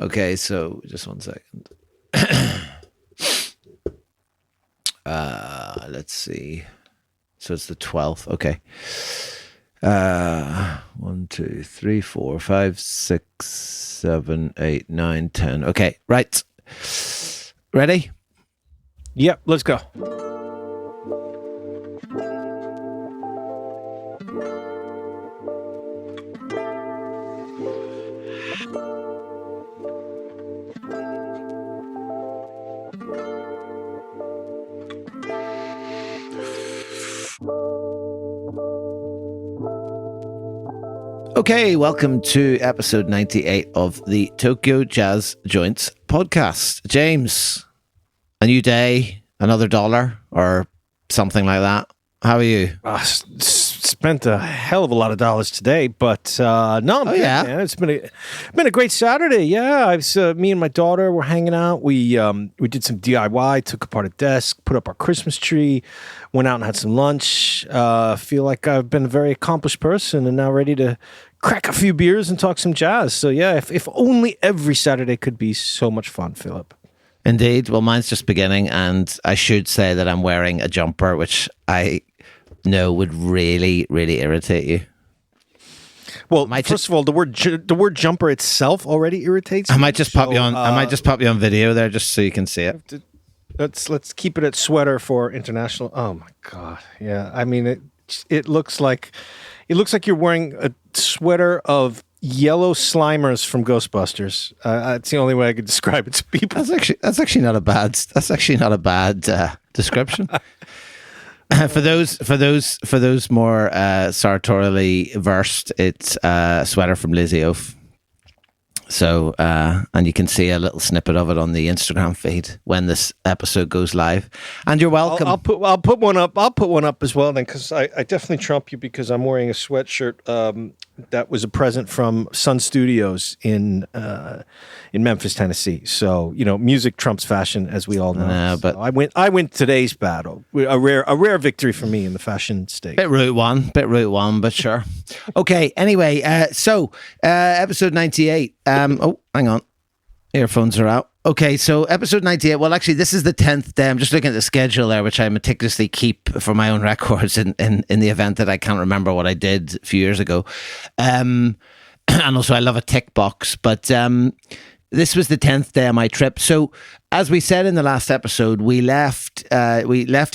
Okay, so just 1 second. Let's see. So it's the 12th. Okay. 1, 2, 3, 4, 5, 6, 7, 8, 9, 10. Okay, right. Ready? Yep, let's go. Okay, welcome to episode 98 of the Tokyo Jazz Joints podcast. James, a new day, another $1 or something like that. How are you? Spent a hell of a lot of dollars today, but no, I'm good, man. It's been a great Saturday. Yeah, I was me and my daughter were hanging out. We did some DIY, took apart a desk, put up our Christmas tree, went out and had some lunch. Feel like I've been a very accomplished person and now ready to crack a few beers and talk some jazz. So yeah, if only every Saturday could be so much fun, Philip. Indeed. Well, mine's just beginning, and I should say that I'm wearing a jumper, which I know would really, really irritate you. Well, first of all, the word jumper itself already irritates me. I might just pop you on. I might just pop you on video there, just so you can see it. Let's keep it at sweater for international. Oh my god, yeah. I mean, it looks like you're wearing a sweater of yellow Slimers from Ghostbusters. It's the only way I could describe it to people. That's actually not a bad description. For those more sartorially versed, it's a sweater from Lizzie Oaf. So, and you can see a little snippet of it on the Instagram feed when this episode goes live. And you're welcome. I'll put one up. I'll put one up as well then, because I definitely trump you because I'm wearing a sweatshirt that was a present from Sun Studios in Memphis, Tennessee. So music trumps fashion, as we all know. But so I win today's battle. A rare victory for me in the fashion state. Bit Route One, but sure. Okay. Anyway, so episode 98. Oh, hang on. Earphones are out. Okay, so episode 98. Well, actually, this is the 10th day. I'm just looking at the schedule there, which I meticulously keep for my own records in the event that I can't remember what I did a few years ago. And also, I love a tick box. But this was the 10th day of my trip. So, as we said in the last episode, we left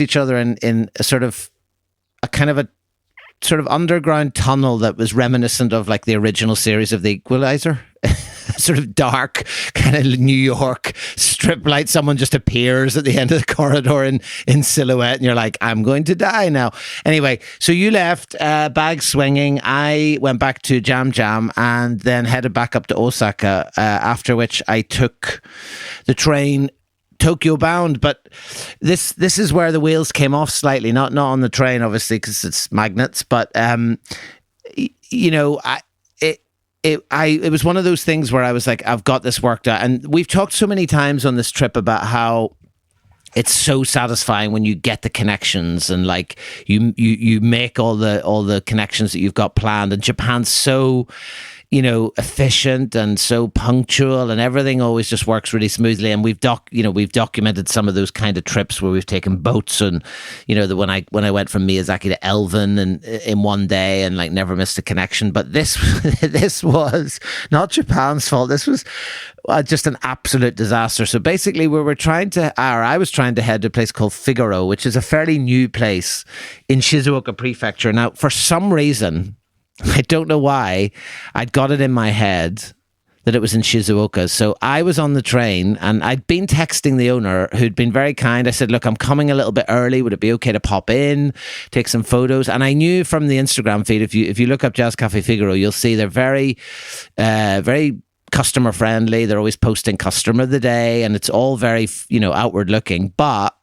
each other in a sort of underground tunnel that was reminiscent of like the original series of The Equalizer. Sort of dark kind of New York strip light. Someone just appears at the end of the corridor in silhouette and you're like, I'm going to die now. Anyway, so you left, bag swinging. I went back to Jam Jam and then headed back up to Osaka, after which I took the train Tokyo bound. But this is where the wheels came off slightly, not on the train obviously because it's magnets, but it was one of those things where I was like, I've got this worked out. And we've talked so many times on this trip about how it's so satisfying when you get the connections and like you make all the connections that you've got planned. And Japan's so efficient and so punctual, and everything always just works really smoothly. And we've documented some of those kind of trips where we've taken boats, and when I went from Miyazaki to Elven and in one day and like never missed a connection. But this was not Japan's fault. This was just an absolute disaster. So basically, I was trying to head to a place called Figaro, which is a fairly new place in Shizuoka Prefecture. Now, for some reason, I don't know why, I'd got it in my head that it was in Shizuoka. So I was on the train and I'd been texting the owner, who'd been very kind. I said, look, I'm coming a little bit early. Would it be okay to pop in, take some photos? And I knew from the Instagram feed, if you look up Jazz Cafe Figaro, you'll see they're very, very customer friendly. They're always posting customer of the day and it's all very, outward looking. But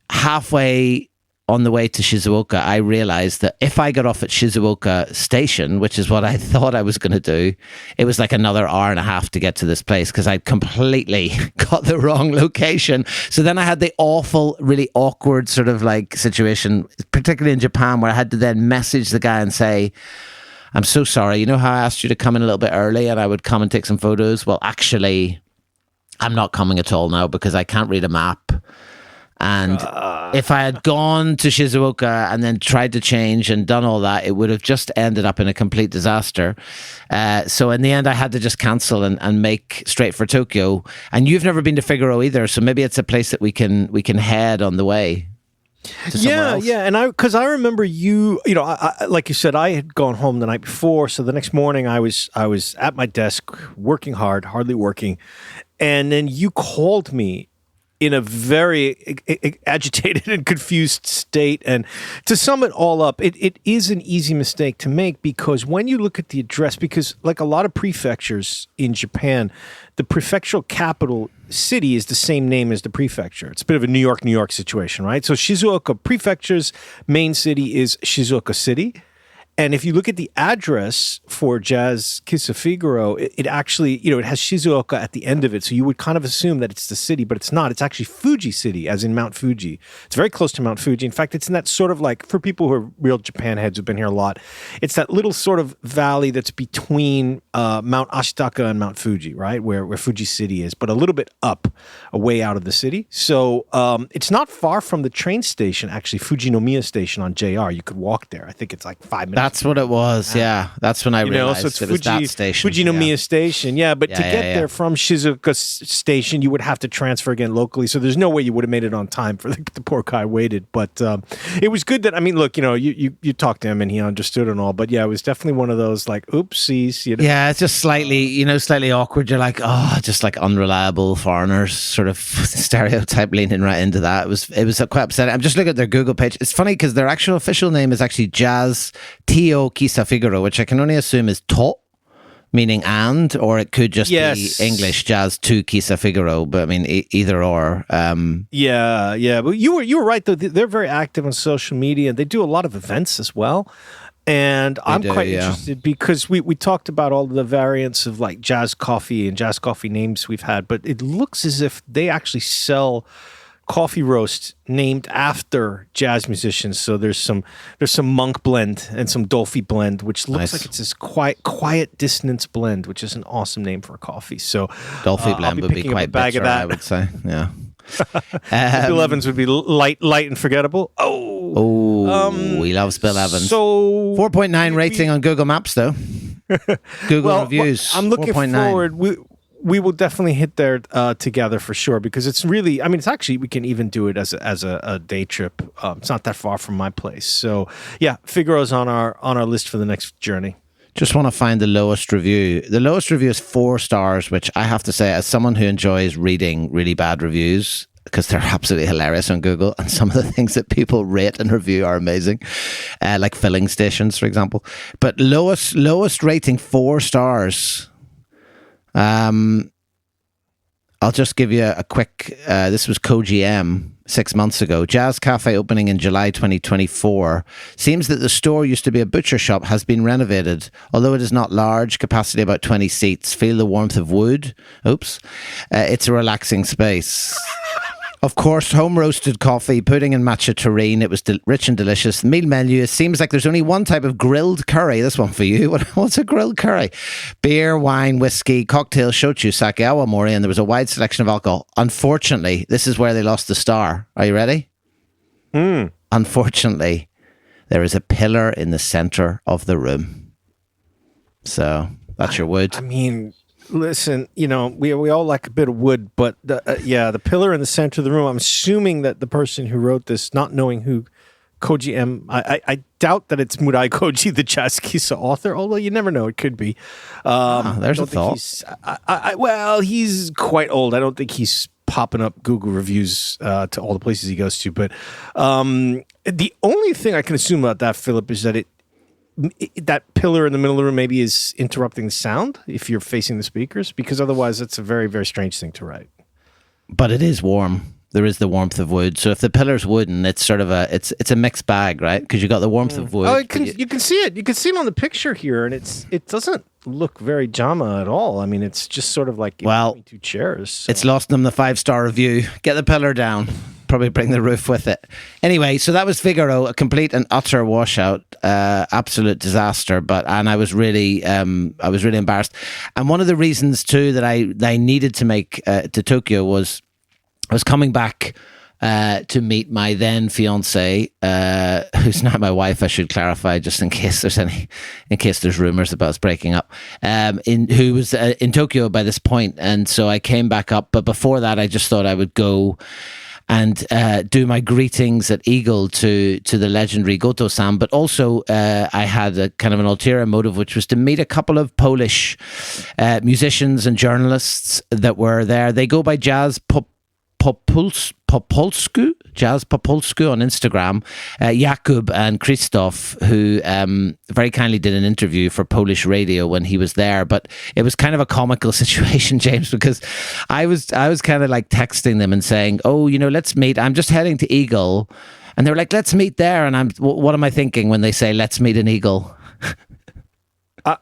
halfway on the way to Shizuoka, I realized that if I got off at Shizuoka station, which is what I thought I was going to do, it was like another hour and a half to get to this place because I'd completely got the wrong location. So then I had the awful, really awkward sort of like situation, particularly in Japan, where I had to then message the guy and say, I'm so sorry. You know how I asked you to come in a little bit early and I would come and take some photos? Well, actually, I'm not coming at all now because I can't read a map. And if I had gone to Shizuoka and then tried to change and done all that, it would have just ended up in a complete disaster. So in the end, I had to just cancel and make straight for Tokyo. And you've never been to Figaro either, so maybe it's a place that we can head on the way. Yeah, and I remember you know, I like you said, I had gone home the night before, so the next morning I was at my desk working hard, hardly working, and then you called me in a very agitated and confused state. And to sum it all up, it is an easy mistake to make, because when you look at the address, because like a lot of prefectures in Japan, the prefectural capital city is the same name as the prefecture. It's a bit of a New York situation, right? So Shizuoka Prefecture's main city is Shizuoka City. And if you look at the address for Jazz Kiss of Figaro, it actually, you know, it has Shizuoka at the end of it. So you would kind of assume that it's the city, but it's not. It's actually Fuji City, as in Mount Fuji. It's very close to Mount Fuji. In fact, it's in that sort of like, for people who are real Japan heads who've been here a lot, it's that little sort of valley that's between Mount Ashitaka and Mount Fuji, right? Where Fuji City is, but a little bit up, away out of the city. So it's not far from the train station, actually, Fujinomiya Station on JR. You could walk there. I think it's like 5 minutes. That's what it was, yeah. That's when I realized so it's it was that station. Fujinomiya Station, yeah. But to get there from Shizuoka Station, you would have to transfer again locally. So there's no way you would have made it on time for the poor guy waited. But it was good that, I mean, look, you know, you talked to him and he understood and all. But yeah, it was definitely one of those like, oopsies. You know? Yeah, it's just slightly awkward. You're like, just like unreliable foreigners, sort of stereotype leaning right into that. It was quite upsetting. I'm just looking at their Google page. It's funny because their actual official name is actually Jazz Tio Kisa Figaro, which I can only assume is to, meaning and, or it could just be English Jazz to Kisa Figaro. But I mean, either or. Yeah. But you were right though. They're very active on social media. They do a lot of events as well. And I'm quite interested because we talked about all the variants of like jazz coffee and jazz coffee names we've had, but it looks as if they actually sell coffee roast named after jazz musicians. So there's some monk blend and some dolphy blend, which looks like it's this quiet dissonance blend, which is an awesome name for a coffee. So dolphy blend would be quite bitter, I would say. Yeah. Bill Evans would be light and forgettable. We love Bill Evans. So 4.9 rating on Google Maps though. Google reviews. I'm looking 4.9. forward. We will definitely hit there together for sure, because it's really, I mean, it's actually, we can even do it as a day trip. It's not that far from my place. So yeah, Figaro's on our list for the next journey. Just want to find the lowest review. The lowest review is 4 stars, which I have to say, as someone who enjoys reading really bad reviews, because they're absolutely hilarious on Google, and some of the things that people rate and review are amazing, like filling stations, for example. But lowest rating 4 stars. I'll just give you a quick, this was Koji M 6 months ago. Jazz Cafe opening in July 2024. Seems that the store used to be a butcher shop, has been renovated. Although it is not large, capacity about 20 seats. Feel the warmth of wood. Oops. It's a relaxing space. Of course, home roasted coffee, pudding and matcha terrine. It was rich and delicious. The meal menu, it seems like there's only one type of grilled curry. This one for you. What's a grilled curry? Beer, wine, whiskey, cocktails, shochu, sake, awamori, and there was a wide selection of alcohol. Unfortunately, this is where they lost the star. Are you ready? Unfortunately, there is a pillar in the center of the room. So that's your wood. I mean, listen, you know, we all like a bit of wood, but the pillar in the center of the room, I'm assuming that the person who wrote this, not knowing who Koji M, I doubt that it's Murai Koji, the Jazz Kisa author, although you never know, it could be. There's a thought. Well, he's quite old. I don't think he's popping up Google reviews to all the places he goes to, but the only thing I can assume about that, Philip, is that that pillar in the middle of the room maybe is interrupting the sound if you're facing the speakers, because otherwise it's a very, very strange thing to write. But it is warm. There is the warmth of wood. So if the pillar's wooden, it's sort of it's a mixed bag, right? Because you got the warmth of wood. Oh, you can see it. You can see it on the picture here, and it doesn't look very Jama at all. I mean, it's just sort of like between 2 chairs. So. It's lost them the 5-star review. Get the pillar down. probably bring the roof with it. Anyway, so that was Figaro, a complete and utter washout, absolute disaster. And I was really embarrassed. And one of the reasons too that I needed to make to Tokyo was I was coming back to meet my then fiance, who's not my wife, I should clarify, just in case there's rumors about us breaking up, who was in Tokyo by this point. And so I came back up. But before that, I just thought I would go and do my greetings at Eagle to the legendary Goto-san. But also I had a kind of an ulterior motive, which was to meet a couple of Polish musicians and journalists that were there. They go by Jazz Popolsku on Instagram. Jakub and Krzysztof, who very kindly did an interview for Polish radio when he was there. But it was kind of a comical situation, James, because I was kind of like texting them and saying, "Oh, let's meet. I'm just heading to Eagle," and they were like, "Let's meet there." And what am I thinking when they say, "Let's meet in Eagle"?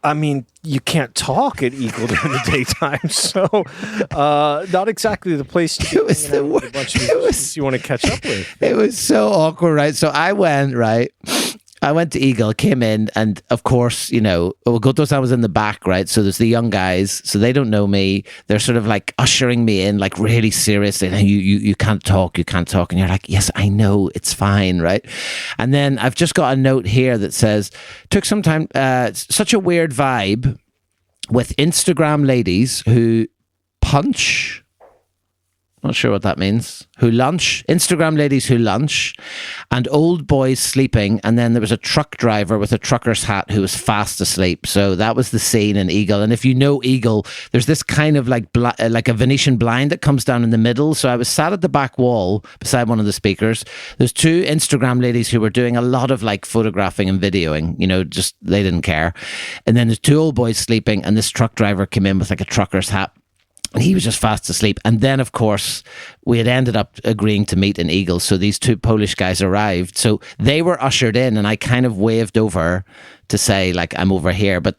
I mean, you can't talk at Eagle during the daytime, so not exactly the place to be with a bunch of musicians you want to catch up with. It was so awkward, right? So I went to Eagle, came in, and of course, Goto-san was in the back, right? So there's the young guys, so they don't know me. They're sort of like ushering me in, like really seriously. And you can't talk, and you're like, yes, I know, it's fine, right? And then I've just got a note here that says, took some time, such a weird vibe with Instagram ladies who punch. Not sure what that means. Who lunch. Instagram ladies who lunch. And old boys sleeping. And then there was a truck driver with a trucker's hat who was fast asleep. So that was the scene in Eagle. And if you know Eagle, there's this kind of like a Venetian blind that comes down in the middle. So I was sat at the back wall beside one of the speakers. There's two Instagram ladies who were doing a lot of like photographing and videoing. Just they didn't care. And then there's two old boys sleeping. And this truck driver came in with like a trucker's hat. And he was just fast asleep. And then, of course, we had ended up agreeing to meet in Eagle. So these two Polish guys arrived. So they were ushered in, and I kind of waved over to say, like, I'm over here. But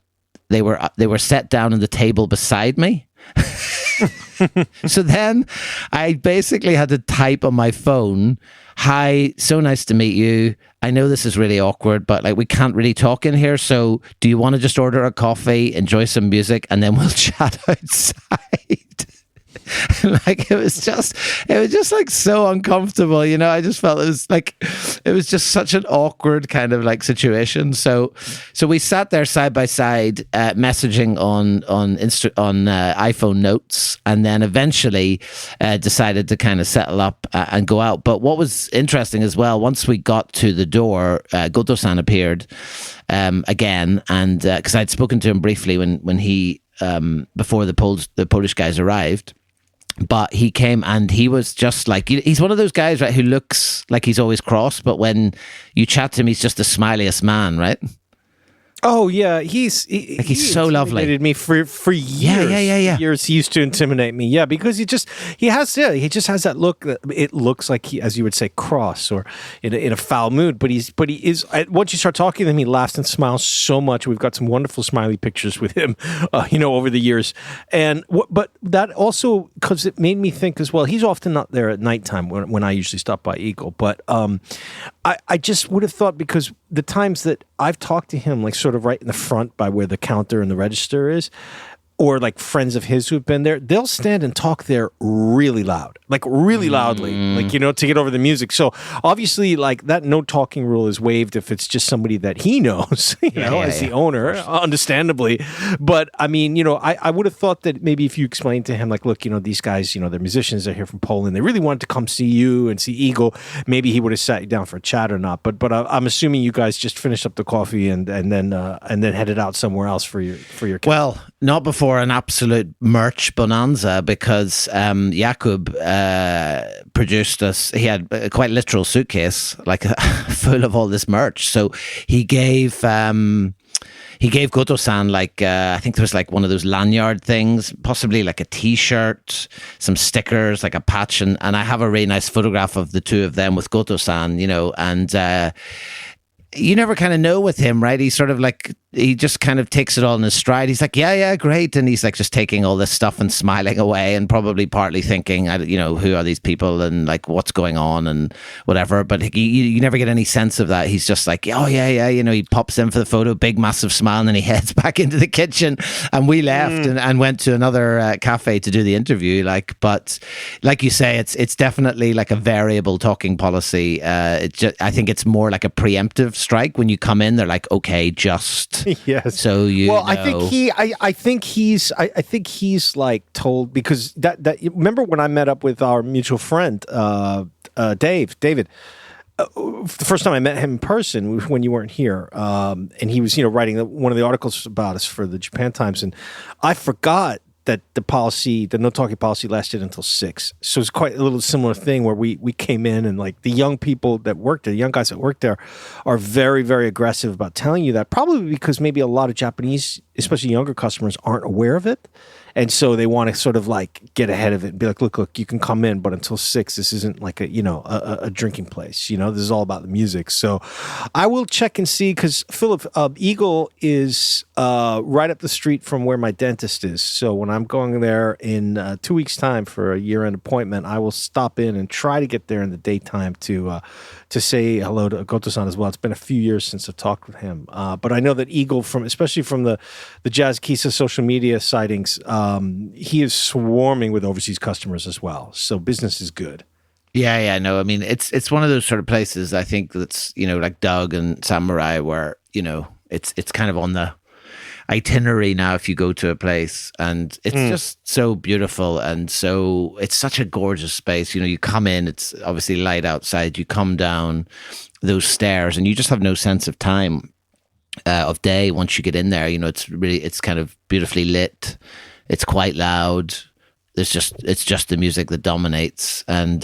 they were set down on the table beside me. So then I basically had to type on my phone, "Hi, so nice to meet you. I know this is really awkward, but like we can't really talk in here. So do you want to just order a coffee, enjoy some music, and then we'll chat outside?" Like it was just like so uncomfortable, I just felt it was just such an awkward kind of like situation. So we sat there side by side, messaging on iPhone notes, and then eventually decided to kind of settle up and go out. But what was interesting as well, once we got to the door, Goto-san appeared again, and because I'd spoken to him briefly when he before the Polish guys arrived. But he came and he was just like, he's one of those guys, right, who looks like he's always cross, but when you chat to him, he's just the smiliest man, right? Oh yeah, he's so lovely. Intimidated me for years. Yeah. Years he used to intimidate me. Yeah, because he just has that look. That it looks like he, as you would say, cross or in a foul mood. But he is. Once you start talking to him, he laughs and smiles so much. We've got some wonderful smiley pictures with him, over the years. And but that also, because it made me think as well. He's often not there at nighttime when I usually stop by Eagle. But I just would have thought, because the times that I've talked to him, like sort of right in the front by where the counter and the register is, or like friends of his who've been there, they'll stand and talk there really loud, like really loudly, like, to get over the music. So obviously, like that no talking rule is waived if it's just somebody that he knows, as the owner, understandably. But I mean, I would have thought that maybe if you explained to him, like, look, these guys, they're musicians, they're here from Poland, they really wanted to come see you and see Eagle, maybe he would have sat you down for a chat or not. But I'm assuming you guys just finished up the coffee and then headed out somewhere else for your camp. Well, not before an absolute merch bonanza, because Jakub produced us. He had a quite literal suitcase, like full of all this merch. So he gave Goto-san I think there was like one of those lanyard things, possibly like a T-shirt, some stickers, like a patch, and I have a really nice photograph of the two of them with Goto-san, and you never kind of know with him, right? He sort of like he just kind of takes it all in his stride. He's like, yeah, great. And he's like just taking all this stuff and smiling away and probably partly thinking, who are these people and like what's going on and whatever. But you never get any sense of that. He's just like, oh, yeah. He pops in for the photo, big, massive smile, and then he heads back into the kitchen. And we left and went to another cafe to do the interview. But like you say, it's definitely like a variable talking policy. I think it's more like a preemptive strike. When you come in, they're like, okay, just... Yes. So I think he's like told, because that remember when I met up with our mutual friend David. The first time I met him in person when you weren't here, and he was writing one of the articles about us for the Japan Times, and I forgot that the no talking policy lasted until 6. So it's quite a little similar thing where we came in and like the young people that worked there, the young guys that worked there are very, very aggressive about telling you that, probably because maybe a lot of Japanese, especially younger customers, aren't aware of it. And so they want to sort of like get ahead of it and be like, look, you can come in, but until 6, this isn't like a drinking place. This is all about the music. So I will check and see, because Philip, Eagle is right up the street from where my dentist is. So when I'm going there in 2 weeks' time for a year-end appointment, I will stop in and try to get there in the daytime to say hello to Goto-san as well. It's been a few years since I've talked with him. But I know that Eagle, especially from the Jazz Kisa social media sightings, he is swarming with overseas customers as well. So business is good. Yeah, no, I mean, it's one of those sort of places, I think, that's, like Doug and Samurai, where, it's kind of on the itinerary now if you go to a place, and it's just so beautiful, and so it's such a gorgeous space. You come in, it's obviously light outside, you come down those stairs and you just have no sense of time of day once you get in there. It's kind of beautifully lit, it's quite loud, it's just the music that dominates, and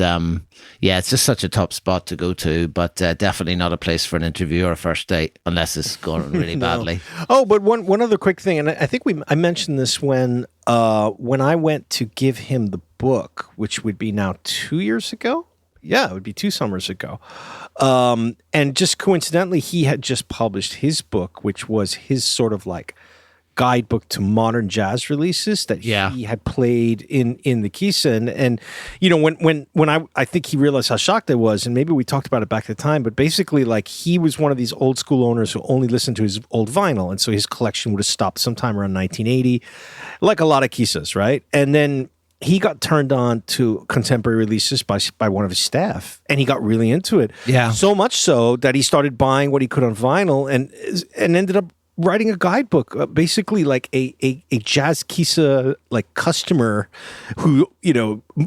it's just such a top spot to go to, but definitely not a place for an interview or a first date unless it's going really badly. Oh, but one other quick thing, and I think I mentioned this when I went to give him the book, which would be now 2 years ago. Yeah, it would be 2 summers ago. And just coincidentally, he had just published his book, which was his sort of like guidebook to modern jazz releases that he had played in the Kisa. And when I think he realized how shocked I was, and maybe we talked about it back at the time, but basically like he was one of these old school owners who only listened to his old vinyl. And so his collection would have stopped sometime around 1980, like a lot of Kisas, right? And then he got turned on to contemporary releases by one of his staff, and he got really into it. Yeah. So much so that he started buying what he could on vinyl and ended up writing a guidebook, basically like a jazz Kisa like customer who,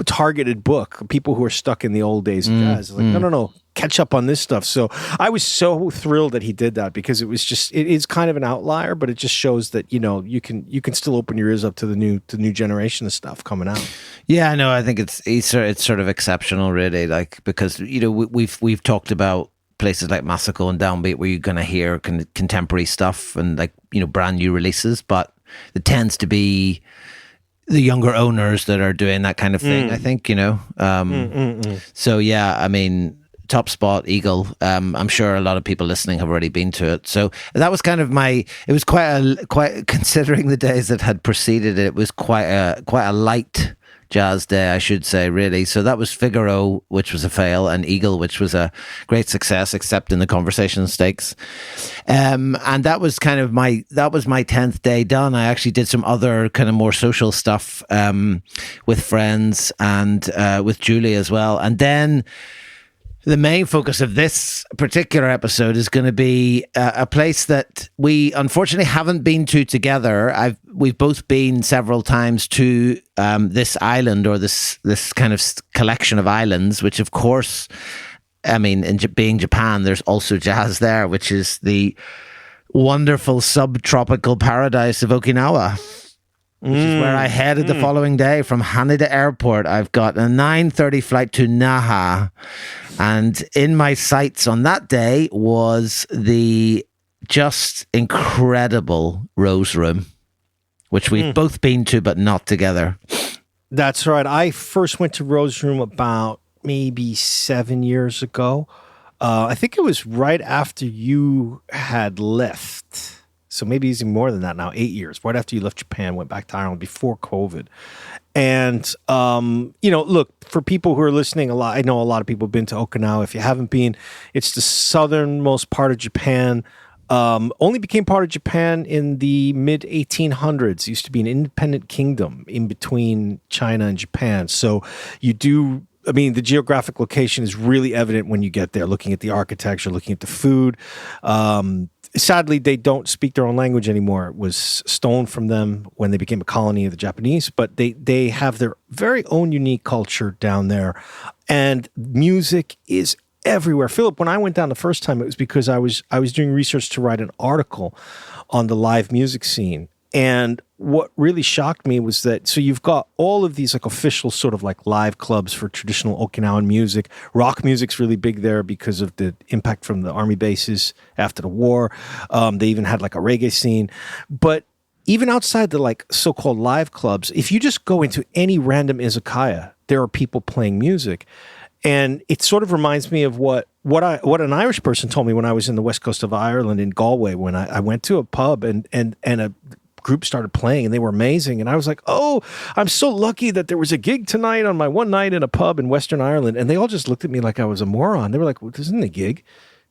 targeted book, people who are stuck in the old days of jazz. Like, no, catch up on this stuff. So I was so thrilled that he did that, because it is kind of an outlier, but it just shows that, you can still open your ears up to the new generation of stuff coming out. Yeah, no, I think it's sort of exceptional, really, like, because, we've talked about places like Masako and Downbeat where you're going to hear contemporary stuff and like, brand new releases, but it tends to be the younger owners that are doing that kind of thing, I think, So yeah, I mean, top spot, Eagle. I'm sure a lot of people listening have already been to it. So that was kind of it was quite considering the days that had preceded it was quite a light jazz day, I should say, really. So that was Figaro, which was a fail, and Eagle, which was a great success, except in the conversation stakes. And that was kind of my 10th day done. I actually did some other kind of more social stuff with friends and with Julie as well. And then the main focus of this particular episode is going to be a place that we unfortunately haven't been to together. We've both been several times to this island, or this kind of collection of islands, which of course, I mean, being Japan, there's also jazz there, which is the wonderful subtropical paradise of Okinawa. Which is where I headed the following day from Haneda Airport. I've got a 9:30 flight to Naha. And in my sights on that day was the just incredible Rose Room, which we've both been to, but not together. That's right. I first went to Rose Room about maybe 7 years ago. I think it was right after you had left. So maybe even more than that now, 8 years, right after you left Japan, went back to Ireland before COVID. And, look, for people who are listening, I know a lot of people have been to Okinawa. If you haven't been, it's the southernmost part of Japan. Only became part of Japan in the mid 1800s. It used to be an independent kingdom in between China and Japan. So the geographic location is really evident when you get there, looking at the architecture, looking at the food. Sadly, they don't speak their own language anymore. It was stolen from them when they became a colony of the Japanese, but they have their very own unique culture down there. And music is everywhere. Philip, when I went down the first time, it was because I was doing research to write an article on the live music scene. And what really shocked me was that, so you've got all of these like official sort of like live clubs for traditional Okinawan music. Rock music's really big there because of the impact from the army bases after the war. They even had like a reggae scene. But even outside the like so-called live clubs, if you just go into any random izakaya, there are people playing music. And it sort of reminds me of what an Irish person told me when I was in the west coast of Ireland in Galway, when I went to a pub and a group started playing and they were amazing. And I was like, oh, I'm so lucky that there was a gig tonight on my one night in a pub in Western Ireland. And they all just looked at me like I was a moron. They were like, well, this isn't a gig.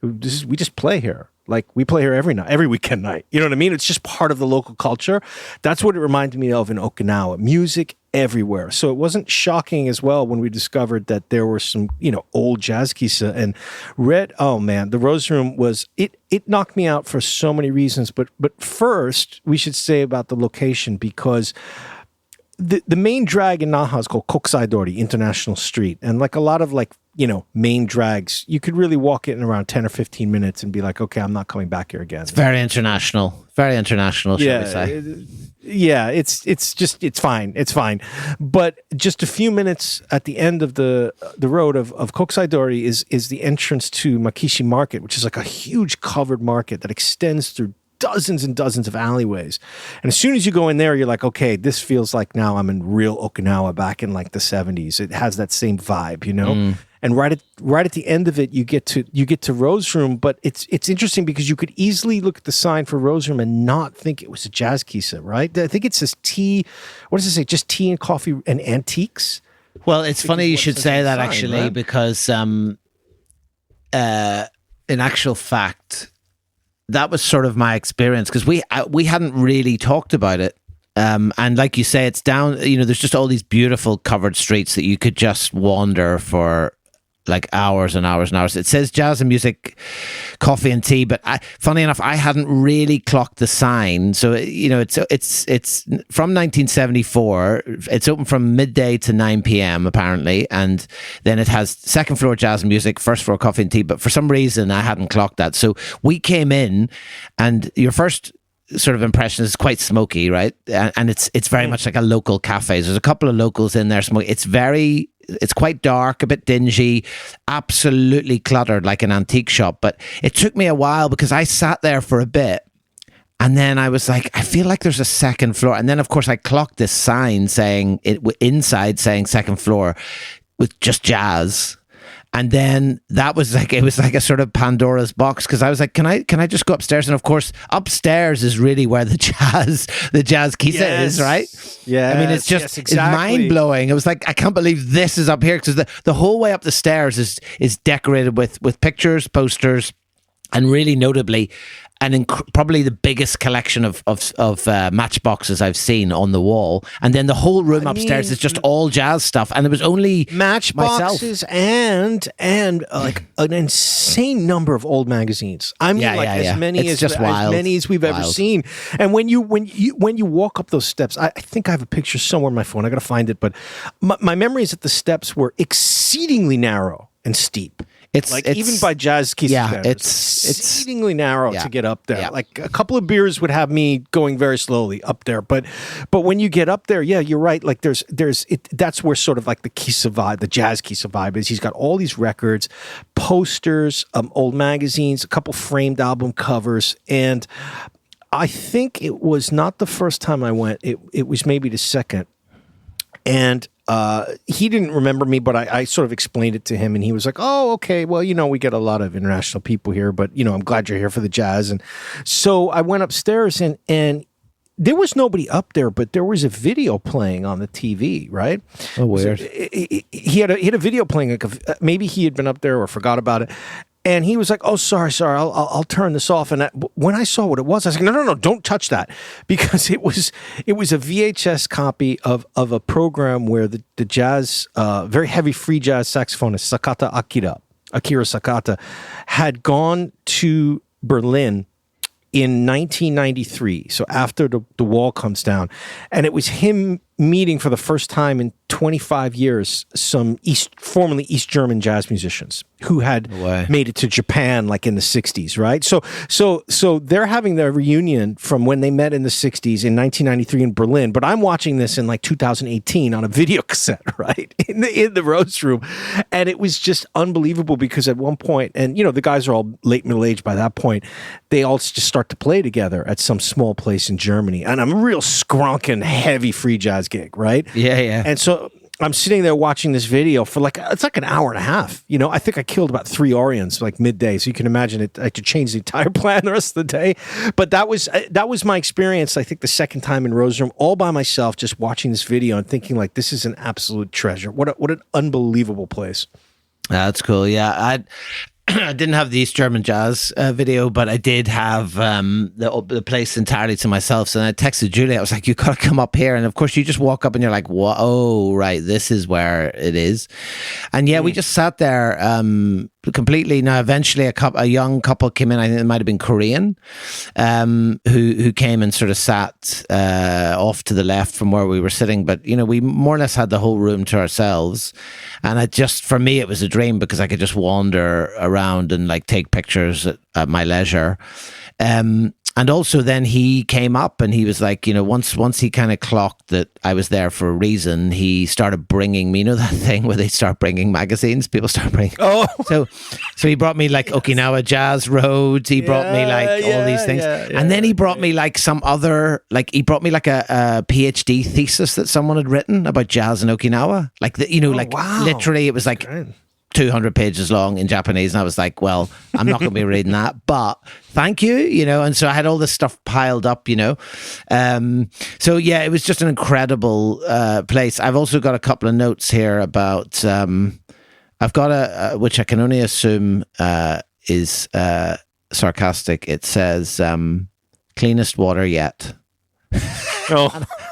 We just play here. Like, we play here every weekend night. You know what I mean? It's just part of the local culture. That's what it reminded me of in Okinawa. Music everywhere. So it wasn't shocking as well when we discovered that there were some, old jazz kisa and the Rose Room was, it knocked me out for so many reasons. But first, we should say about the location, because the main drag in Naha is called Kokusaidori, International Street. And like a lot of main drags, you could really walk it in around 10 or 15 minutes and be like, okay, I'm not coming back here again. It's very international, shall we say. Yeah, it's fine. It's fine. But just a few minutes at the end of the road of Kokusaidori is the entrance to Makishi Market, which is like a huge covered market that extends through dozens and dozens of alleyways. And as soon as you go in there, you're like, okay, this feels like now I'm in real Okinawa back in like the 70s. It has that same vibe, And right at the end of it, you get to Rose Room, but it's interesting because you could easily look at the sign for Rose Room and not think it was a jazz kisa, right? I think it says tea. What does it say? Just tea and coffee and antiques? Well, it's funny you should say that, actually, right? Because in actual fact, that was sort of my experience, because we hadn't really talked about it. And like you say, it's down, there's just all these beautiful covered streets that you could just wander for like hours and hours and hours. It says jazz and music, coffee and tea, but funny enough, I hadn't really clocked the sign. So it's from 1974. It's open from midday to 9 p.m. apparently, and then it has second floor jazz and music, first floor coffee and tea. But for some reason, I hadn't clocked that. So we came in, and your first sort of impression is quite smoky, right? And it's very much like a local cafe. There's a couple of locals in there smoking. It's quite dark, a bit dingy, absolutely cluttered like an antique shop. But it took me a while because I sat there for a bit and then I was like, I feel like there's a second floor. And then, of course, I clocked this sign saying inside saying second floor with just jazz. And then it was like a sort of Pandora's box, because I was like, can I just go upstairs? And of course, upstairs is really where the jazz kisa is, right? Yeah. I mean, it's just it's mind blowing. It was like, I can't believe this is up here, because the whole way up the stairs is decorated with pictures, posters, and really notably, probably the biggest collection of matchboxes I've seen on the wall. And then the whole room upstairs is just all jazz stuff. And it was only matchboxes and like an insane number of old magazines. I mean, as many as we've ever seen. And when you walk up those steps, I think I have a picture somewhere on my phone. I got to find it. But my memory is that the steps were exceedingly narrow and steep. It's even by jazz kisa, it's exceedingly narrow to get up there. Yeah. Like a couple of beers would have me going very slowly up there, but when you get up there, yeah, you're right. Like that's where sort of like the kisa vibe, the jazz kisa vibe is. He's got all these records, posters, old magazines, a couple framed album covers, and I think it was not the first time I went. It was maybe the second. And he didn't remember me, but I sort of explained it to him, and he was like, "Oh, okay. Well, we get a lot of international people here, but I'm glad you're here for the jazz." And so I went upstairs, and there was nobody up there, but there was a video playing on the TV, right? Oh, weird. So he had a video playing. Like maybe he had been up there or forgot about it. And he was like, "Oh, sorry, I'll turn this off." And when I saw what it was, I was like, "No, don't touch that," because it was a VHS copy of a program where the jazz, very heavy free jazz saxophonist Akira Sakata, had gone to Berlin in 1993. So after the wall comes down, and it was him meeting for the first time in 25 years some formerly East German jazz musicians who had made it to Japan like in the 60s, right? So they're having their reunion from when they met in the 60s in 1993 in Berlin, but I'm watching this in like 2018 on a video cassette, right? In the Rose Room. And it was just unbelievable because at one point, and the guys are all late middle age by that point, they all just start to play together at some small place in Germany. And I'm a real scrunkin' heavy free jazz gig, right? Yeah. And so I'm sitting there watching this video for it's like an hour and a half. I think I killed about 3 Orions like midday. So you can imagine it. I could change the entire plan the rest of the day. But that was my experience. I think the second time in Rose Room, all by myself, just watching this video and thinking like, this is an absolute treasure. What an unbelievable place. That's cool. Yeah, I didn't have the East German jazz video, but I did have the place entirely to myself. So then I texted Julie. I was like, "You got to come up here." And of course, you just walk up and you're like, "Whoa, oh, right, this is where it is." And yeah, we just sat there completely. Now, eventually, a young couple came in. I think it might have been Korean, who came and sort of sat off to the left from where we were sitting. But we more or less had the whole room to ourselves. And for me, it was a dream because I could just wander around and like take pictures at my leisure. And also then he came up and he was like, once he kind of clocked that I was there for a reason, he started bringing me, that thing where they start bringing magazines, people start bringing. Oh. So he brought me like Okinawa Jazz Roads. He brought me like all these things. And then he brought me like some other, he brought me like a PhD thesis that someone had written about jazz in Okinawa. Wow. Literally it was like 200 pages long in Japanese, and I was like, well, I'm not going to be reading that, but thank you, and so I had all this stuff piled up, so yeah, it was just an incredible place. I've also got a couple of notes here about I've got a which I can only assume is sarcastic. It says cleanest water yet. Oh.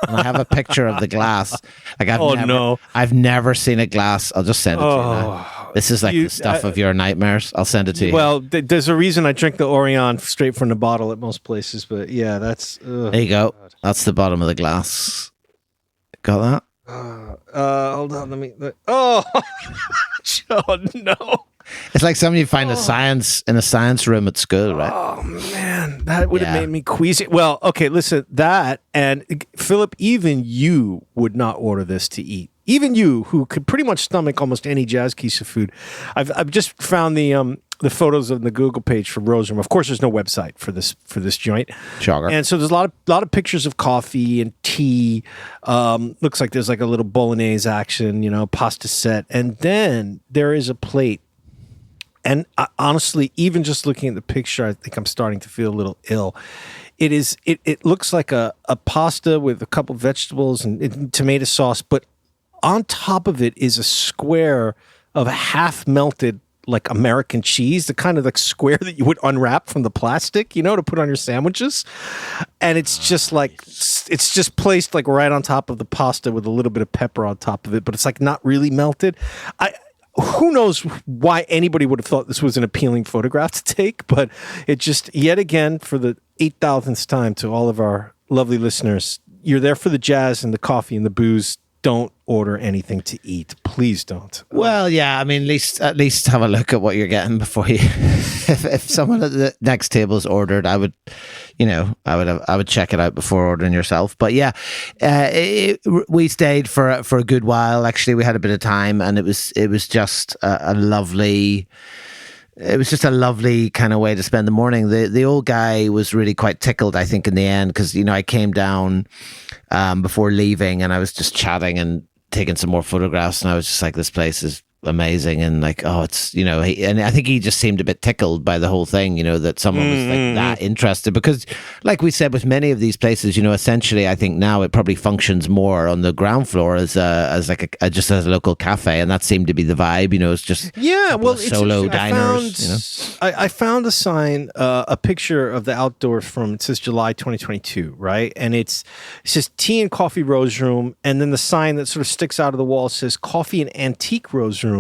And I have a picture of the glass. Like I've never seen a glass. I'll just send it to you now. This is like the stuff of your nightmares. I'll send it to you. Well, there's a reason I drink the Orion straight from the bottle at most places, but yeah, that's... there you go. God. That's the bottom of the glass. Got that? Hold on, let me... Oh! Oh, no. It's like something you find in a science room at school, right? Oh, man. That would have made me queasy. Well, okay, listen, that, and Philip, even you would not order this to eat. Even you, who could pretty much stomach almost any jazz piece of food. I've just found the photos on the Google page for Rose Room. Of course, there's no website for this joint. Sugar. And so there's a lot of pictures of coffee and tea. Looks like there's like a little bolognese action, pasta set. And then there is a plate. And honestly, even just looking at the picture, I think I'm starting to feel a little ill. It looks like a pasta with a couple vegetables and tomato sauce, but on top of it is a square of half melted like American cheese, the kind of like square that you would unwrap from the plastic, to put on your sandwiches. And it's just it's just placed like right on top of the pasta with a little bit of pepper on top of it, but it's like not really melted. Who knows why anybody would have thought this was an appealing photograph to take, but it just, yet again, for the 8,000th time to all of our lovely listeners, you're there for the jazz and the coffee and the booze. Don't order anything to eat. Please don't. Well, yeah, I mean, at least have a look at what you're getting before you. if someone at the next table is ordered, I would check it out before ordering yourself. But yeah, we stayed for a good while. Actually, we had a bit of time, and it was just a lovely. It was just a lovely kind of way to spend the morning. The old guy was really quite tickled, I think, in the end, because I came down before leaving, and I was just chatting and taken some more photographs, and I was just like, this place is amazing, and like, oh, it's, you know, and I think he just seemed a bit tickled by the whole thing, you know, that someone was like that interested, because like we said with many of these places, you know, essentially I think now it probably functions more on the ground floor as like just as a local cafe, and that seemed to be the vibe, you know. It's just solo diners. I found a sign, a picture of the outdoors from, it says July 2022, right, and it says tea and coffee rose room, and then the sign that sort of sticks out of the wall says coffee and antique rose room.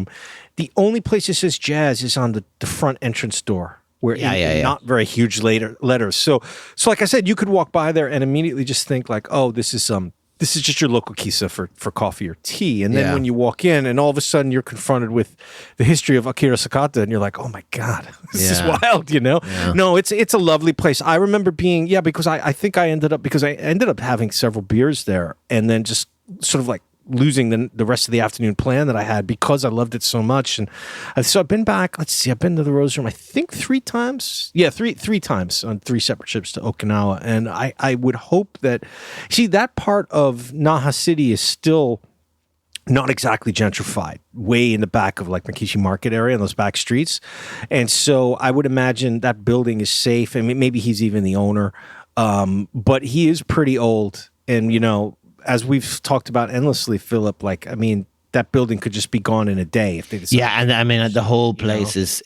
The only place that says jazz is on the front entrance door, where not very huge letters. So like I said, you could walk by there and immediately just think like, oh, this is just your local kisa for coffee or tea. And then when you walk in, and all of a sudden you're confronted with the history of Akira Sakata, and you're like, oh my God, this is wild, you know? Yeah. No, it's a lovely place. I remember being, because I think I ended up having several beers there, and then just sort of like losing the rest of the afternoon plan that I had because I loved it so much. And so I've been back, I've been to the Rose Room, I think 3 times. Yeah, three times on 3 separate trips to Okinawa. And I would hope that, that part of Naha City is still not exactly gentrified, way in the back of like Makishi Market area and those back streets. And so I would imagine that building is safe. I mean, maybe he's even the owner. But he is pretty old. And, you know, as we've talked about endlessly, Philip, like, I mean, that building could just be gone in a day if they decide. Yeah, and I mean, the whole place is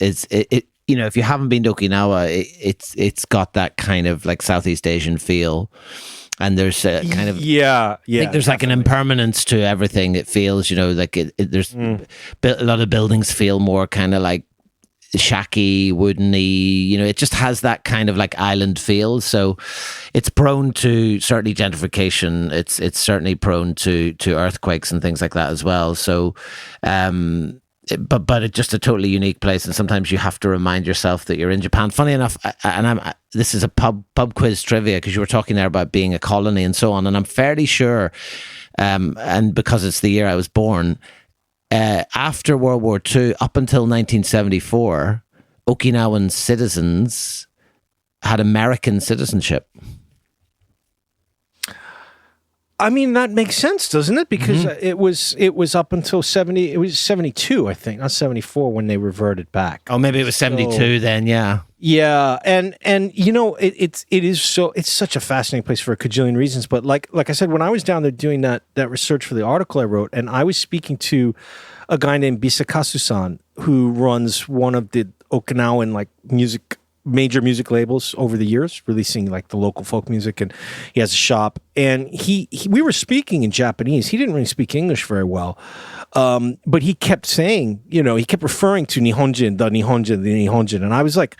you know, if you haven't been to Okinawa, it's got that kind of like Southeast Asian feel, and there's a kind of I think there's like an impermanence to everything. It feels, you know, like there's a lot of buildings feel more kind of like shacky, woodeny, you know, it just has that kind of like island feel. So it's prone to certainly gentrification. It's certainly prone to earthquakes and things like that as well. So, but it's just a totally unique place. And sometimes you have to remind yourself that you're in Japan. Funny enough, this is a pub quiz trivia, because you were talking there about being a colony and so on. And I'm fairly sure, and because it's the year I was born, after World War II, up until 1974, Okinawan citizens had American citizenship. I mean, that makes sense, doesn't it? Because it was up until 70. It was 72, I think, not 74, when they reverted back. Oh, maybe it was 72 then. Yeah. Yeah, and you know, it's such a fascinating place for a cajillion reasons. But like I said, when I was down there doing that research for the article I wrote, and I was speaking to a guy named Bisakasu-san, who runs one of the Okinawan like major music labels over the years, releasing like the local folk music, and he has a shop. And we were speaking in Japanese. He didn't really speak English very well, but he kept saying, you know, he kept referring to Nihonjin, the Nihonjin, and I was like,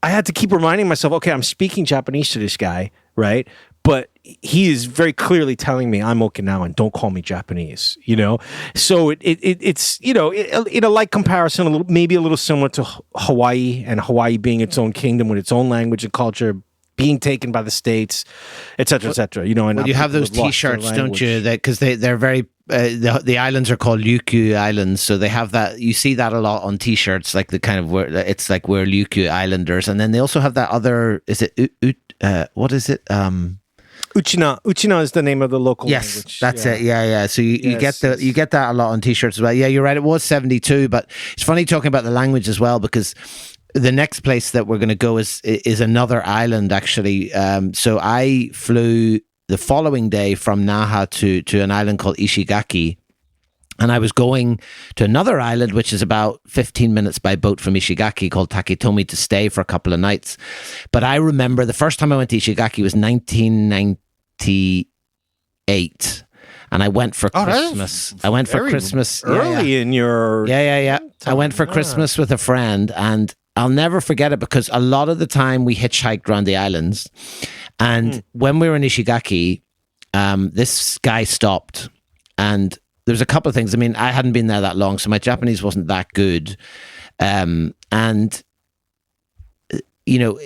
I had to keep reminding myself, okay, I'm speaking Japanese to this guy, right? But he is very clearly telling me I'm Okinawan. Don't call me Japanese, you know? So it's, you know, in a like comparison, maybe a little similar to Hawaii, and Hawaii being its own kingdom with its own language and culture, being taken by the states, et cetera, you know. And you have those T-shirts, don't you? Because they're very, the islands are called Ryukyu Islands, so they have that. You see that a lot on T-shirts, like the kind of it's like we're Ryukyu Islanders, and then they also have that other. Is it what is it? Uchina is the name of the local language. Yes, that's it. Yeah. So you get that a lot on T-shirts as well. Yeah, you're right. It was 72, but it's funny talking about the language as well, because the next place that we're going to go is another island, actually. So I flew the following day from Naha to an island called Ishigaki. And I was going to another island, which is about 15 minutes by boat from Ishigaki, called Taketomi, to stay for a couple of nights. But I remember the first time I went to Ishigaki was 1998. And I went for Christmas. I went for Christmas early in your... Yeah. I went for Christmas with a friend, and I'll never forget it, because a lot of the time we hitchhiked around the islands. And when we were in Ishigaki, this guy stopped, and there was a couple of things. I mean, I hadn't been there that long, so my Japanese wasn't that good. And, you know,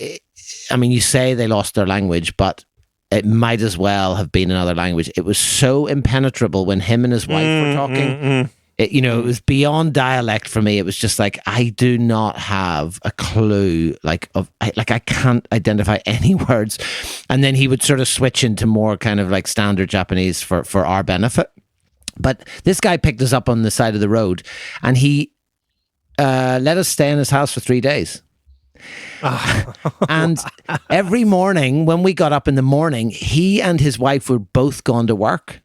I mean, you say they lost their language, but it might as well have been another language. It was so impenetrable when him and his wife were talking. It, you know, it was beyond dialect for me. It was just like, I do not have a clue. I can't identify any words. And then he would sort of switch into more kind of like standard Japanese for our benefit. But this guy picked us up on the side of the road, and he let us stay in his house for 3 days. And every morning when we got up in the morning, he and his wife were both gone to work.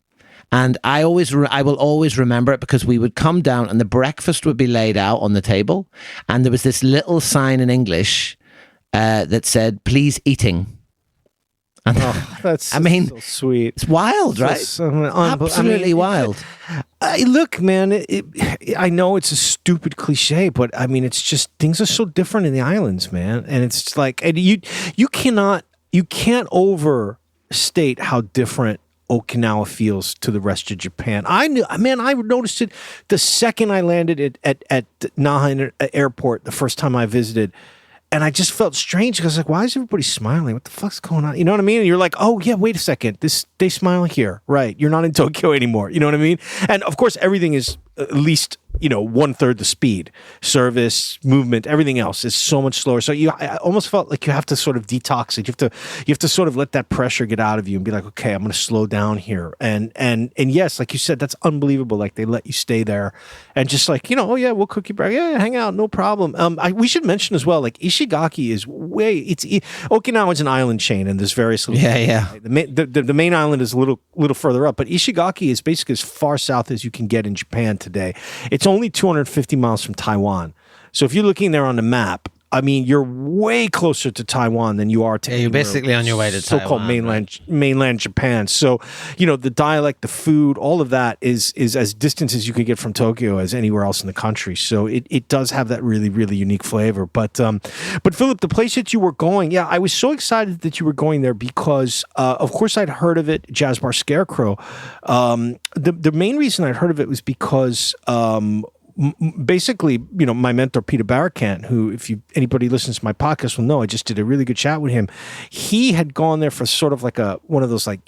And I will always remember it, because we would come down and the breakfast would be laid out on the table, and there was this little sign in English that said, "Please eating." And that's so sweet. It's wild, right? Absolutely wild. Look, man, I know it's a stupid cliche, but I mean, it's just, things are so different in the islands, man. And it's like, and you can't overstate how different Okinawa feels to the rest of Japan. I noticed it the second I landed at Naha Airport the first time I visited. And I just felt strange, because like, why is everybody smiling? What the fuck's going on? You know what I mean? And you're like, oh yeah, wait a second. They smile here, right? You're not in Tokyo anymore. You know what I mean? And of course, everything is at least 1/3 the speed. Service, movement, everything else is so much slower. So I almost felt like you have to sort of detox it. You have to sort of let that pressure get out of you and be like, okay, I'm going to slow down here. And yes, like you said, that's unbelievable. Like, they let you stay there and just like, oh yeah, we'll cook you breakfast. Yeah, hang out, no problem. We should mention as well, like, Ishigaki is Okinawa is an island chain, and there's various little The main island is a little further up, but Ishigaki is basically as far south as you can get in Japan today. It's only 250 miles from Taiwan. So if you're looking there on the map, I mean, you're way closer to Taiwan than you are to you're basically on your way to so-called Taiwan, mainland Japan. So, the dialect, the food, all of that is as distant as you could get from Tokyo as anywhere else in the country. So it does have that really, really unique flavor. But Philip, the place that you were going, I was so excited that you were going there because, of course, I'd heard of it, Jazz Bar Scarecrow. The main reason I'd heard of it was because basically, my mentor, Peter Barricant, who, if anybody listens to my podcast will know, I just did a really good chat with him. He had gone there for sort of like one of those, like,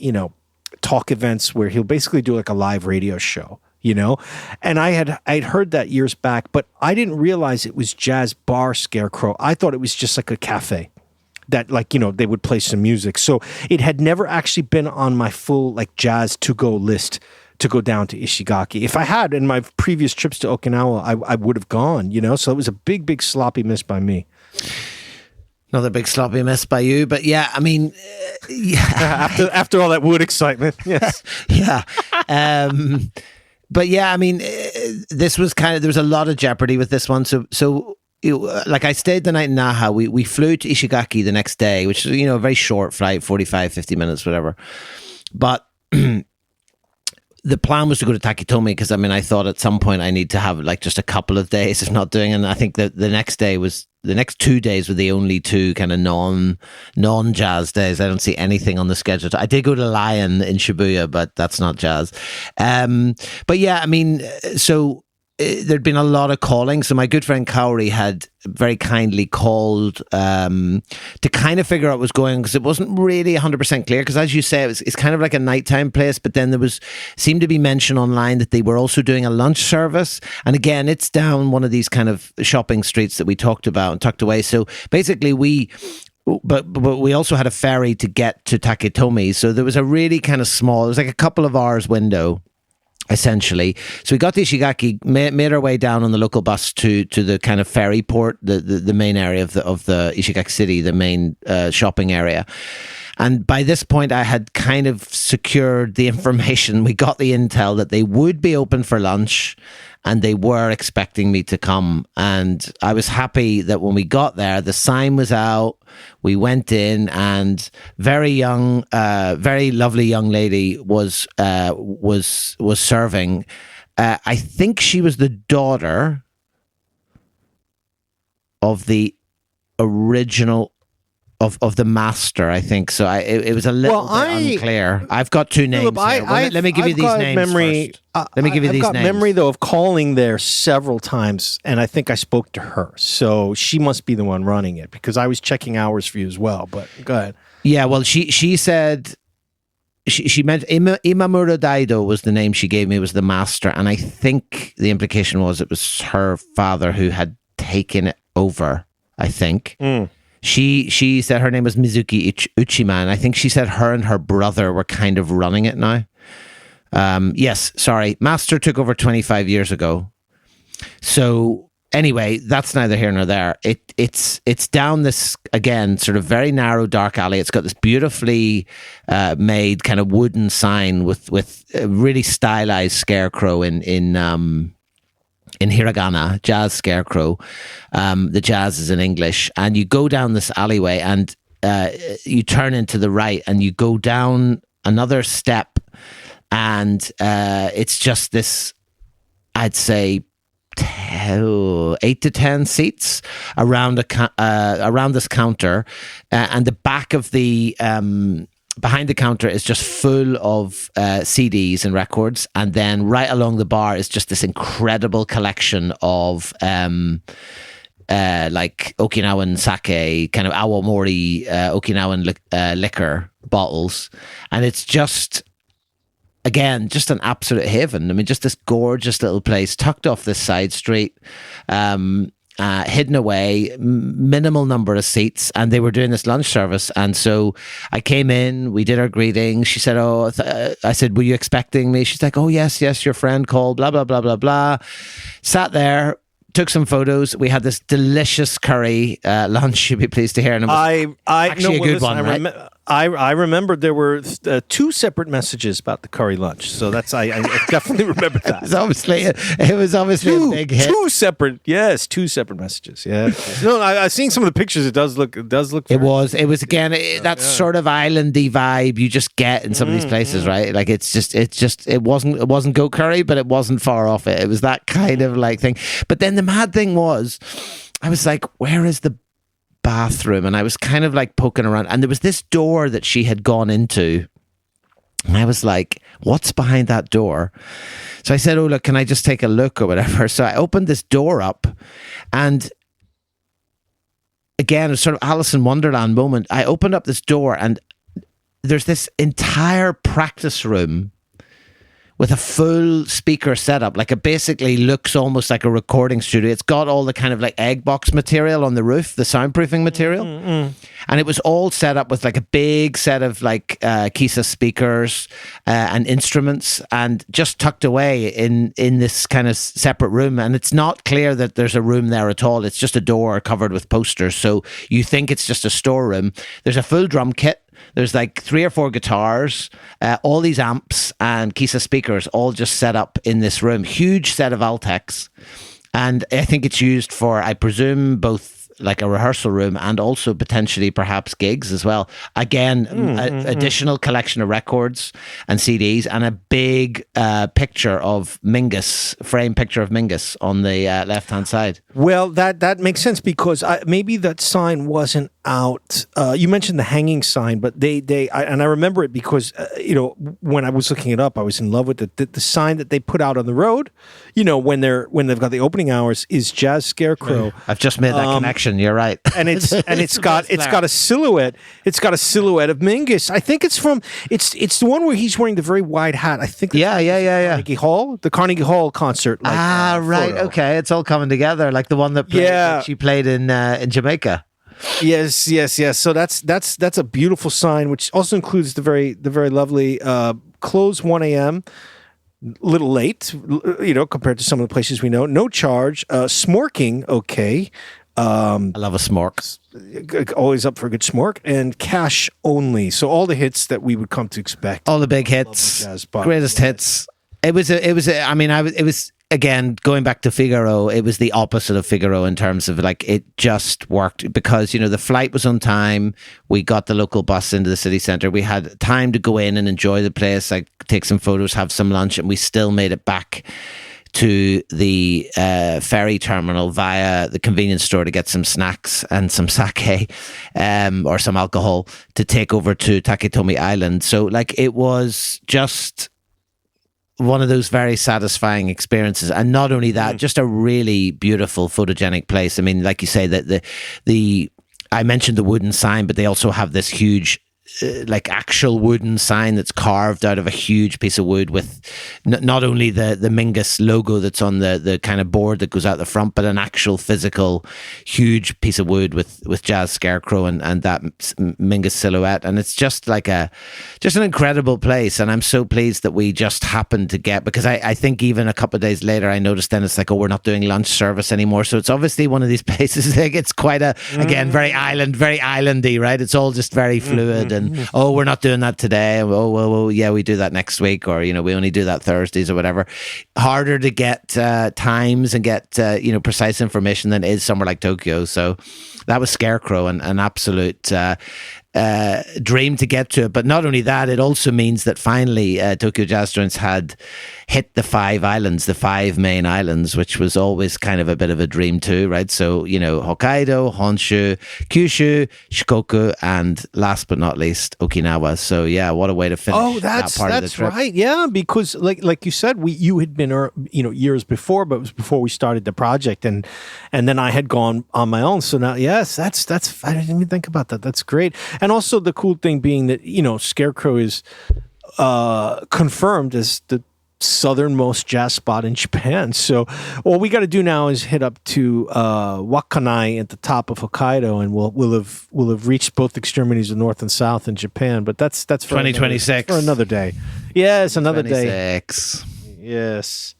talk events where he'll basically do like a live radio show, and I'd heard that years back, but I didn't realize it was Jazz Bar Scarecrow. I thought it was just like a cafe that, like, they would play some music. So it had never actually been on my full, like, jazz to-go list to go down to Ishigaki. If I had in my previous trips to Okinawa, I would have gone, so it was a big, big sloppy miss by me. Another big sloppy miss by you, but yeah, I mean, after all that wood excitement, yes. Yeah. But yeah, I mean, this was there was a lot of jeopardy with this one. So like, I stayed the night in Naha. We flew to Ishigaki the next day, which is, a very short flight, 45, 50 minutes, whatever. But the plan was to go to Takitomi, because I thought at some point I need to have like just a couple of days of not doing, and I think that the next 2 days were the only two kind of non-jazz days. I don't see anything on the schedule. I did go to Lion in Shibuya, but that's not jazz. But yeah, so there'd been a lot of calling. So my good friend Kaori had very kindly called to kind of figure out what was going, because it wasn't really 100% clear. Because as you say, it's kind of like a nighttime place. But then there seemed to be mention online that they were also doing a lunch service. And again, it's down one of these kind of shopping streets that we talked about and tucked away. So basically But we also had a ferry to get to Takitomi. So there was a really kind of small, it was like a couple of hours window, essentially. So we got to Ishigaki, made our way down on the local bus to the kind of ferry port, the main area of the Ishigaki city, the main shopping area. And by this point, I had kind of secured the information. We got the intel that they would be open for lunch, and they were expecting me to come. And I was happy that when we got there, the sign was out. We went in, and very lovely young lady was serving. I think she was the daughter of the original of the master, I think. So it was a little bit unclear. I've got two names. Let me give you these names first. Let me give you these names. I've got memory, though, of calling there several times, and I think I spoke to her. So she must be the one running it, because I was checking hours for you as well. But go ahead. Yeah, well, she said... She meant Imamura Daido was the name she gave me, was the master, and I think the implication was it was her father who had taken it over, I think. She said her name was Mizuki Uchima, and I think she said her and her brother were kind of running it now. Yes, sorry. Master took over 25 years ago. So anyway, that's neither here nor there. It's down this, again, sort of very narrow, dark alley. It's got this beautifully made kind of wooden sign with a really stylized scarecrow in hiragana, jazz scarecrow. The jazz is in English. And you go down this alleyway and you turn into the right and you go down another step, and it's just this, I'd say, 8 to 10 seats around this counter, and the back of the behind the counter is just full of CDs and records, and then right along the bar is just this incredible collection of like Okinawan sake, kind of awamori Okinawan liquor bottles, and it's just, again, just an absolute haven. I mean, just this gorgeous little place tucked off this side street, hidden away, minimal number of seats, and they were doing this lunch service. And so I came in, we did our greetings. She said, I said, were you expecting me? She's like, oh, yes, your friend called, blah, blah, blah, blah, blah. Sat there, took some photos. We had this delicious curry lunch, you'd be pleased to hear. And it was actually a good one, right? I remember there were 2 separate messages about the curry lunch, so that's I definitely remember that. It was obviously a big hit. 2 separate messages. Yeah. No, I've seen some of the pictures. It does look. It was again that sort of islandy vibe you just get in some of these places, right? Like it wasn't goat curry, but it wasn't far off it. It was that kind of like thing. But then the mad thing was, I was like, where is the bathroom? And I was kind of like poking around, and there was this door that she had gone into, and I was like, what's behind that door? So I said, oh look, can I just take a look or whatever? So I opened this door up, and again, a sort of Alice in Wonderland moment. I opened up this door, and there's this entire practice room with a full speaker setup. Like, it basically looks almost like a recording studio. It's got all the kind of like egg box material on the roof, the soundproofing material. And it was all set up with like a big set of like Kisa speakers and instruments, and just tucked away in this kind of separate room. And it's not clear that there's a room there at all. It's just a door covered with posters. So you think it's just a storeroom. There's a full drum kit. There's like 3 or 4 guitars, all these amps and Kisa speakers all just set up in this room. Huge set of Altex. And I think it's used for, I presume, both like a rehearsal room and also potentially perhaps gigs as well. Again, additional collection of records and CDs, and a big picture of Mingus, frame picture of Mingus on the left-hand side. Well, that makes sense, because maybe that sign wasn't out. You mentioned the hanging sign, but I remember it because when I was looking it up, I was in love with the sign that they put out on the road. When they've got the opening hours, is Jazz Scarecrow. I've just made that connection. You're right, and it's got a silhouette. It's got a silhouette of Mingus. I think it's the one where he's wearing the very wide hat. I think. Yeah. The Carnegie Hall concert. Right. Photo. Okay, it's all coming together, like the one that she played in Jamaica. Yes. So that's a beautiful sign, which also includes the very lovely close 1 a.m. Little late, compared to some of the places we know. No charge. Smorking, okay. I love a smork. Always up for a good smork, and cash only. So all the hits that we would come to expect. All the big hits, greatest hits. It was. Again, going back to Figaro, it was the opposite of Figaro in terms of like, it just worked because, the flight was on time. We got the local bus into the city centre. We had time to go in and enjoy the place, like take some photos, have some lunch, and we still made it back to the ferry terminal via the convenience store to get some snacks and some sake or some alcohol to take over to Taketomi Island. So like, it was just one of those very satisfying experiences. And not only that, just a really beautiful photogenic place. I mean, like you say, that I mentioned the wooden sign, but they also have this huge like actual wooden sign that's carved out of a huge piece of wood with not only the Mingus logo that's on the kind of board that goes out the front, but an actual physical huge piece of wood with Jazz Scarecrow and that Mingus silhouette. And it's just like just an incredible place. And I'm so pleased that we just happened to get, because I think even a couple of days later, I noticed then it's like, oh, we're not doing lunch service anymore. So it's obviously one of these places, like it's quite again, very islandy, right? It's all just very fluid. And oh, we're not doing that today. Oh, well, yeah, we do that next week, or we only do that Thursdays or whatever. Harder to get times and get precise information than it is somewhere like Tokyo. So that was Scarecrow, and an absolute dream to get to it. But not only that, it also means that finally Tokyo Jazz Joints had hit the 5 islands, the 5 main islands, which was always kind of a bit of a dream too, right? So, Hokkaido, Honshu, Kyushu, Shikoku, and last but not least, Okinawa. So yeah, what a way to finish that part of the trip. That's right. Yeah, because like you said, you had been years before, but it was before we started the project, and then I had gone on my own. So now, yes, that's I didn't even think about that. That's great. And also the cool thing being that, Scarecrow is confirmed as the southernmost jazz spot in Japan. So all we got to do now is hit up to Wakanai at the top of Hokkaido, and we'll have reached both extremities of north and south in Japan. But that's for 2026 for another day. Yes, another 26. Day. Yes.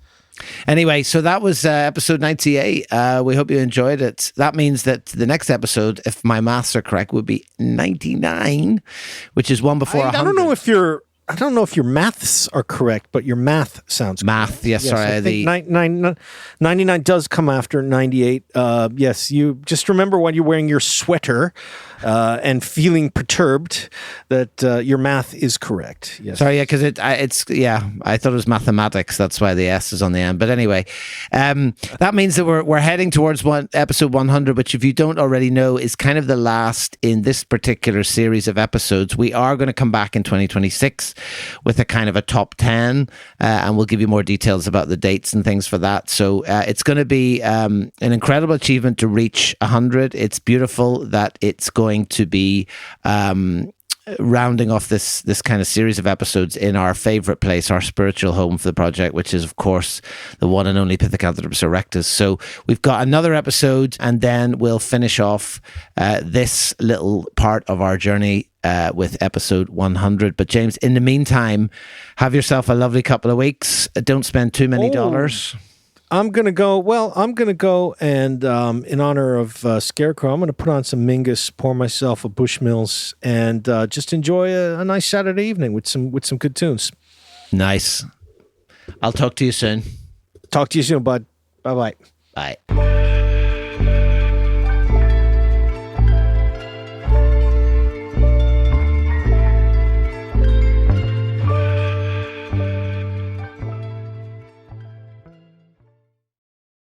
Anyway, so that was episode 98. We hope you enjoyed it. That means that the next episode, if my maths are correct, would be 99, which is one before 100. I don't know if your maths are correct, but your math sounds correct. Math, yes, sorry. I think 99 does come after 98. Yes, you just remember when you're wearing your sweater and feeling perturbed that your math is correct. Yes. Sorry, yeah, because I thought it was mathematics. That's why the S is on the end. But anyway, that means that we're heading towards episode 100, which, if you don't already know, is kind of the last in this particular series of episodes. We are going to come back in 2026 with a kind of a top 10, and we'll give you more details about the dates and things for that. So it's going to be an incredible achievement to reach 100. It's beautiful that it's going to be rounding off this kind of series of episodes in our favorite place, our spiritual home for the project, which is, of course, the one and only Pithecanthropus erectus. So we've got another episode, and then we'll finish off this little part of our journey with episode 100. But James, in the meantime, have yourself a lovely couple of weeks. Don't spend too many dollars. I'm going to go and in honor of Scarecrow, I'm going to put on some Mingus, pour myself a Bushmills, and just enjoy a nice Saturday evening with some good tunes. Nice. I'll talk to you soon. Talk to you soon, bud. Bye-bye. Bye.